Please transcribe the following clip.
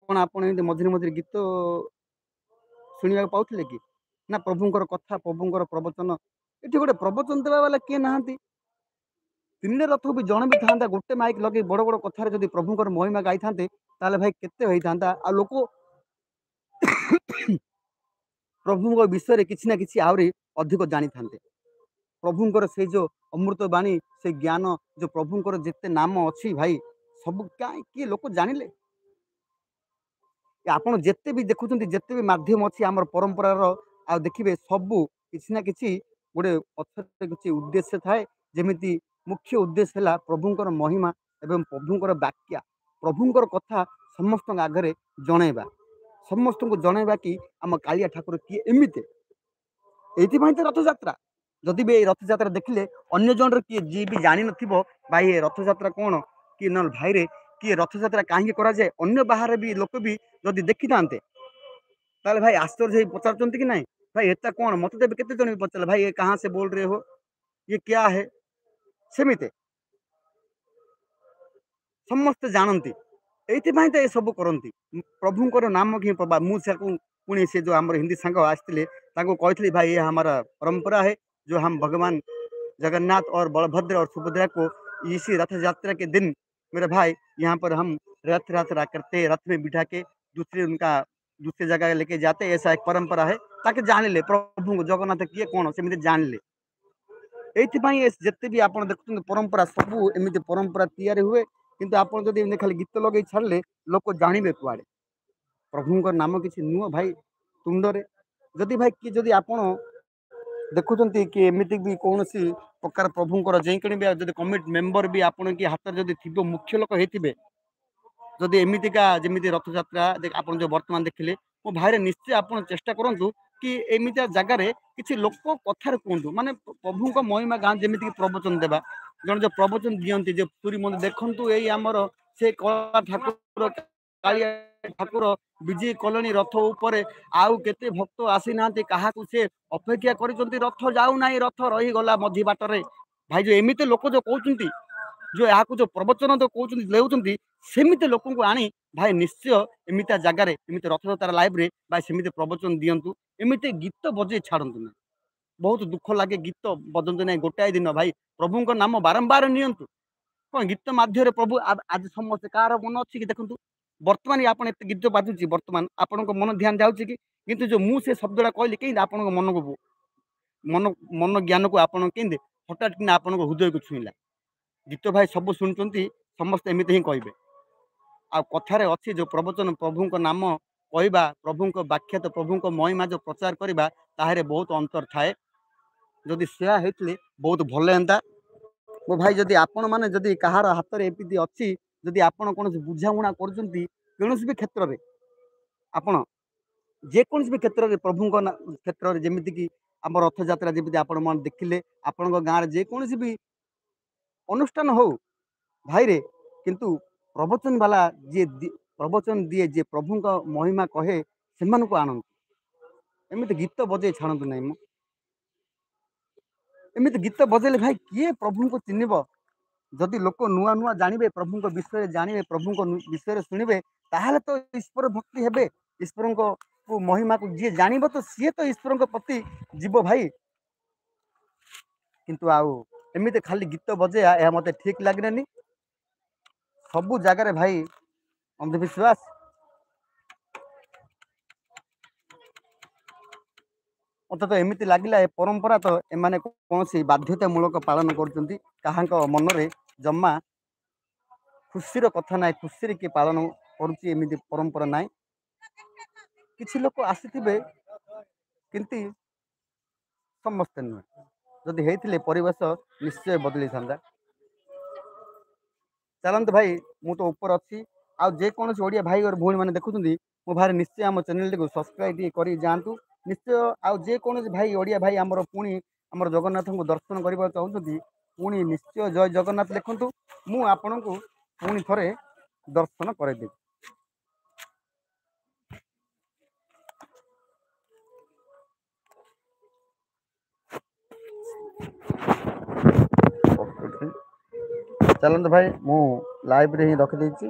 ଆପଣ ଏମିତି ମଝିରେ ମଝିରେ ଗୀତ ଶୁଣିବାକୁ ପାଉଥିଲେ କି? ନା ପ୍ରଭୁଙ୍କର କଥା, ପ୍ରଭୁଙ୍କର ପ୍ରବଚନ? ଏଠି ଗୋଟେ ପ୍ରବଚନ ଦେବା ବାଲା କିଏ ନାହାନ୍ତି। ତିନିଟା ରଥକୁ ବି ଜଣେ ବି ଥାନ୍ତା, ଗୋଟେ ମାଇକ୍ ଲଗେଇ ବଡ଼ ବଡ଼ କଥାରେ ଯଦି ପ୍ରଭୁଙ୍କର ମହିମା ଗାଇଥାନ୍ତେ, ତାହେଲେ ଭାଇ କେତେ ହେଇଥାନ୍ତା। ଆଉ ଲୋକ ପ୍ରଭୁଙ୍କ ବିଷୟରେ କିଛି ନା କିଛି ଆହୁରି ଅଧିକ ଜାଣିଥାନ୍ତେ। ପ୍ରଭୁଙ୍କର ସେଇ ଯୋଉ ଅମୃତ ବାଣୀ, ସେ ଜ୍ଞାନ, ଯୋଉ ପ୍ରଭୁଙ୍କର ଯେତେ ନାମ ଅଛି ଭାଇ, ସବୁ କାହିଁ କିଏ ଲୋକ ଜାଣିଲେ? ଆପଣ ଯେତେ ବି ଦେଖୁଛନ୍ତି, ଯେତେ ବି ମାଧ୍ୟମ ଅଛି ଆମର ପରମ୍ପରାର, ଆଉ ଦେଖିବେ ସବୁ କିଛି ନା କିଛି ଗୋଟେ ପଛରେ କିଛି ଉଦ୍ଦେଶ୍ୟ ଥାଏ। ଯେମିତି ମୁଖ୍ୟ ଉଦ୍ଦେଶ୍ୟ ହେଲା ପ୍ରଭୁଙ୍କର ମହିମା ଏବଂ ପ୍ରଭୁଙ୍କର ବାକ୍ୟା, ପ୍ରଭୁଙ୍କର କଥା ସମସ୍ତଙ୍କ ଆଗରେ ଜଣେଇବା, ସମସ୍ତଙ୍କୁ ଜଣେଇବା କି ଆମ କାଳିଆ ଠାକୁର କିଏ ଏମିତି। ଏଇଥିପାଇଁ ତ ରଥଯାତ୍ରା। ଯଦି ବି ଏଇ ରଥଯାତ୍ରା ଦେଖିଲେ ଅନ୍ୟ ଜଣର କିଏ ଯିଏ ବି ଜାଣିନଥିବ ଭାଇ ଏ ରଥଯାତ୍ରା କ'ଣ, କି ନହେଲେ ଭାଇରେ କିଏ ରଥଯାତ୍ରା କାହିଁକି କରାଯାଏ, ଅନ୍ୟ ବାହାରେ ବି ଲୋକ ବି ଯଦି ଦେଖିଥାନ୍ତେ, ତାହେଲେ ଭାଇ ଆଶ୍ଚର୍ଯ୍ୟ ହେଇ ପଚାରୁଛନ୍ତି କି ନାଇଁ ଭାଇ ଏଟା କ'ଣ? ମତେ ତ ଏବେ କେତେ ଜଣ ବି ପଚାରିଲେ ଭାଇ ଏ କାହା ସେ ବୋଲ ରେ ହୋ, ଇଏ କ୍ୟା ହେ। ସେମିତି ସମସ୍ତେ ଜାଣନ୍ତି, ଏଇଥିପାଇଁ ତ ଏସବୁ କରନ୍ତି। ପ୍ରଭୁଙ୍କର ନାମ କି ମୁଁ ସେକୁ ପୁଣି ସେ ଯୋଉ ଆମର ହିନ୍ଦୀ ସାଙ୍ଗ ଆସିଥିଲେ ତାଙ୍କୁ କହିଥିଲି ଭାଇ ये हमारा परंपरा है, जो हम भगवान जगन्नाथ और बलभद्र और सुभद्रा को इसी रथ यात्रा के दिन मेरे भाई यहाँ पर हम रथ यात्रा करते, रथ में बिठा के दूसरी जगह लेके जाते, ऐसा एक परंपरा है। ताकि जानिले प्रभु जगन्नाथ किए कौन सेମିତି जानिले। এইଥିପାଇଁ ଯେତେ ବି ଆପଣ ଦେଖୁଛନ୍ତି ପରମ୍ପରା ସବୁ ଏମିତି ପରମ୍ପରା ତିଆରି ହୁଏ। କିନ୍ତୁ ଆପଣ ଯଦି ଏମିତି ଖାଲି ଗୀତ ଲଗେଇ ଛାଡ଼ିଲେ ଲୋକ ଜାଣିବେ କୁଆଡ଼େ ପ୍ରଭୁଙ୍କର ନାମ କିଛି ନୁହଁ ଭାଇ ତୁଣ୍ଡରେ। ଯଦି ଭାଇ କି ଯଦି ଆପଣ ଦେଖୁଛନ୍ତି କି ଏମିତି ବି କୌଣସି ପ୍ରକାର ପ୍ରଭୁଙ୍କର ଯେକୌଣସି ବି ଯଦି କମିଟି ମେମ୍ବର ବି ଆପଣ କି ହାତରେ ଯଦି ଥିବ, ମୁଖ୍ୟ ଲୋକ ହେଇଥିବେ, ଯଦି ଏମିତିକା ଯେମିତି ରଥଯାତ୍ରା ଆପଣ ଯୋଉ ବର୍ତ୍ତମାନ ଦେଖିଲେ, ମୋ ଭାଇରେ ନିଶ୍ଚୟ ଆପଣ ଚେଷ୍ଟା କରନ୍ତୁ କି ଏମିତିଆ ଜାଗାରେ କିଛି ଲୋକ କଥାରେ କୁହନ୍ତୁ, ମାନେ ପ୍ରଭୁଙ୍କ ମହିମା ଗାଁ ଯେମିତିକି ପ୍ରବଚନ ଦେବା। ଜଣେ ଯୋଉ ପ୍ରବଚନ ଦିଅନ୍ତି ଯେ ପୁରୀ ମନ୍ଦିର ଦେଖନ୍ତୁ, ଏଇ ଆମର ସେ କଳା ଠାକୁର କାଳିଆ ଠାକୁର ବିଜେ କଲୋନୀ ରଥ ଉପରେ ଆଉ କେତେ ଭକ୍ତ ଆସିନାହାନ୍ତି, କାହାକୁ ସେ ଅପେକ୍ଷା କରିଛନ୍ତି, ରଥ ଯାଉନାହିଁ, ରଥ ରହିଗଲା ମଝି ବାଟରେ। ଭାଇ ଯୋଉ ଏମିତି ଲୋକ ଯୋଉ କହୁଛନ୍ତି, ଯୋଉ ଏହାକୁ ଯୋଉ ପ୍ରବଚନ ଯୋଉ କହୁଛନ୍ତି ଲେଉଛନ୍ତି, ସେମିତି ଲୋକଙ୍କୁ ଆଣି ଭାଇ ନିଶ୍ଚୟ ଏମିତିଆ ଜାଗାରେ ଏମିତି ରଥଯାତ୍ରା ଲାଇଭରେ ଭାଇ ସେମିତି ପ୍ରବଚନ ଦିଅନ୍ତୁ। ଏମିତି ଗୀତ ବଜେଇ ଛାଡ଼ନ୍ତୁ ନାହିଁ। ବହୁତ ଦୁଃଖ ଲାଗେ ଗୀତ ବଜନ୍ତୁ ନାହିଁ ଗୋଟାଏ ଦିନ ଭାଇ ପ୍ରଭୁଙ୍କ ନାମ ବାରମ୍ବାର ନିଅନ୍ତୁ। କ'ଣ ଗୀତ ମାଧ୍ୟମରେ ପ୍ରଭୁ ଆଜି ସମସ୍ତେ କାହାର ମନ ଅଛି କି? ଦେଖନ୍ତୁ ବର୍ତ୍ତମାନ ଆପଣ ଏତେ ଗୀତ ବାଜୁଛି, ବର୍ତ୍ତମାନ ଆପଣଙ୍କ ମନ ଧ୍ୟାନ ଯାଉଛି କି? କିନ୍ତୁ ଯୋଉ ମୁଁ ସେ ଶବ୍ଦଟା କହିଲି କେମିତି ଆପଣଙ୍କ ମନକୁ ମନ ଜ୍ଞାନକୁ ଆପଣ କେମିତି ହଠାତ୍ କିନା ଆପଣଙ୍କ ହୃଦୟକୁ ଛୁଇଁଲା। ଗୀତ ଭାଇ ସବୁ ଶୁଣୁଛନ୍ତି, ସମସ୍ତେ ଏମିତି ହିଁ କହିବେ। ଆଉ କଥାରେ ଅଛି ଯୋଉ ପ୍ରବଚନ ପ୍ରଭୁଙ୍କ ନାମ କହିବା, ପ୍ରଭୁଙ୍କ ବାଖ୍ୟାତ ପ୍ରଭୁଙ୍କ ମହିମା ଯୋଉ ପ୍ରଚାର କରିବା, ତାହାରେ ବହୁତ ଅନ୍ତର ଥାଏ। ଯଦି ସେୟା ହେଇଥିଲେ ବହୁତ ଭଲ ହୁଅନ୍ତା। ମୋ ଭାଇ ଯଦି ଆପଣମାନେ ଯଦି କାହାର ହାତରେ ଏମିତି ଅଛି, ଯଦି ଆପଣ କୌଣସି ବୁଝାମଣା କରୁଛନ୍ତି କୌଣସି ବି କ୍ଷେତ୍ରରେ, ଆପଣ ଯେକୌଣସି ବି କ୍ଷେତ୍ରରେ ପ୍ରଭୁଙ୍କ କ୍ଷେତ୍ରରେ, ଯେମିତିକି ଆମ ରଥଯାତ୍ରା ଯେମିତି ଆପଣମାନେ ଦେଖିଲେ, ଆପଣଙ୍କ ଗାଁରେ ଯେକୌଣସି ବି ଅନୁଷ୍ଠାନ ହଉ ଭାଇରେ, କିନ୍ତୁ ପ୍ରବଚନ ବାଲା ଯିଏ ପ୍ରବଚନ ଦିଏ, ଯିଏ ପ୍ରଭୁଙ୍କ ମହିମା କହେ, ସେମାନଙ୍କୁ ଆଣନ୍ତୁ। ଏମିତି ଗୀତ ବଜେଇ ଛାଡ଼ନ୍ତୁ ନାହିଁ। ମୁଁ ଏମିତି ଗୀତ ବଜେଇଲେ ଭାଇ କିଏ ପ୍ରଭୁଙ୍କୁ ଚିହ୍ନିବ? ଯଦି ଲୋକ ନୂଆ ନୂଆ ଜାଣିବେ, ପ୍ରଭୁଙ୍କ ବିଷୟରେ ଜାଣିବେ, ପ୍ରଭୁଙ୍କ ବିଷୟରେ ଶୁଣିବେ, ତାହେଲେ ତ ଈଶ୍ୱର ଭକ୍ତି ହେବେ। ଈଶ୍ୱରଙ୍କ ମହିମାକୁ ଯିଏ ଜାଣିବ ତ ସିଏ ତ ଈଶ୍ୱରଙ୍କ ପ୍ରତି ଯିବ ଭାଇ। କିନ୍ତୁ ଆଉ ଏମିତି ଖାଲି ଗୀତ ବଜେଇବା, ଏହା ମୋତେ ଠିକ ଲାଗିଲାନି। ସବୁ ଜାଗାରେ ଭାଇ ଅନ୍ଧବିଶ୍ୱାସ। ମତେ ତ ଏମିତି ଲାଗିଲା ଏ ପରମ୍ପରା ତ ଏମାନେ କୌଣସି ବାଧ୍ୟତାମୂଳକ ପାଳନ କରୁଛନ୍ତି। କାହାଙ୍କ ମନରେ ଜମା ଖୁସିର କଥା ନାହିଁ, ଖୁସିରେ କିଏ ପାଳନ କରୁଛି ଏମିତି ପରମ୍ପରା ନାହିଁ। କିଛି ଲୋକ ଆସିଥିବେ କିନ୍ତୁ ସମସ୍ତେ ନୁହେଁ। ଯଦି ହେଇଥିଲେ ପରିବେଶ ନିଶ୍ଚୟ ବଦଳିଥାନ୍ତା। ଚାଲନ୍ତୁ ଭାଇ, ମୁଁ ତ ଉପରେ ଅଛି। ଆଉ ଯେକୌଣସି ଓଡ଼ିଆ ଭାଇ ଓ ଭଉଣୀ ମାନେ ଦେଖୁଛନ୍ତି, ମୋ ଭାଇ ନିଶ୍ଚୟ ଆମ ଚ୍ୟାନେଲଟିକୁ ସବସ୍କ୍ରାଇବ ଟିକେ କରି ଯାଆନ୍ତୁ ନିଶ୍ଚୟ। ଆଉ ଯେକୌଣସି ଭାଇ ଓଡ଼ିଆ ଭାଇ ଆମର ପୁଣି ଆମର ଜଗନ୍ନାଥଙ୍କୁ ଦର୍ଶନ କରିବାକୁ ଚାହୁଁଛନ୍ତି, ପୁଣି ନିଶ୍ଚୟ ଜୟ ଜଗନ୍ନାଥ ଲେଖନ୍ତୁ। ମୁଁ ଆପଣଙ୍କୁ ପୁଣି ଥରେ ଦର୍ଶନ କରାଇଦେବି। ଚାଲନ୍ତୁ ଭାଇ, ମୁଁ ଲାଇଭରେ ହିଁ ରଖିଦେଇଛି।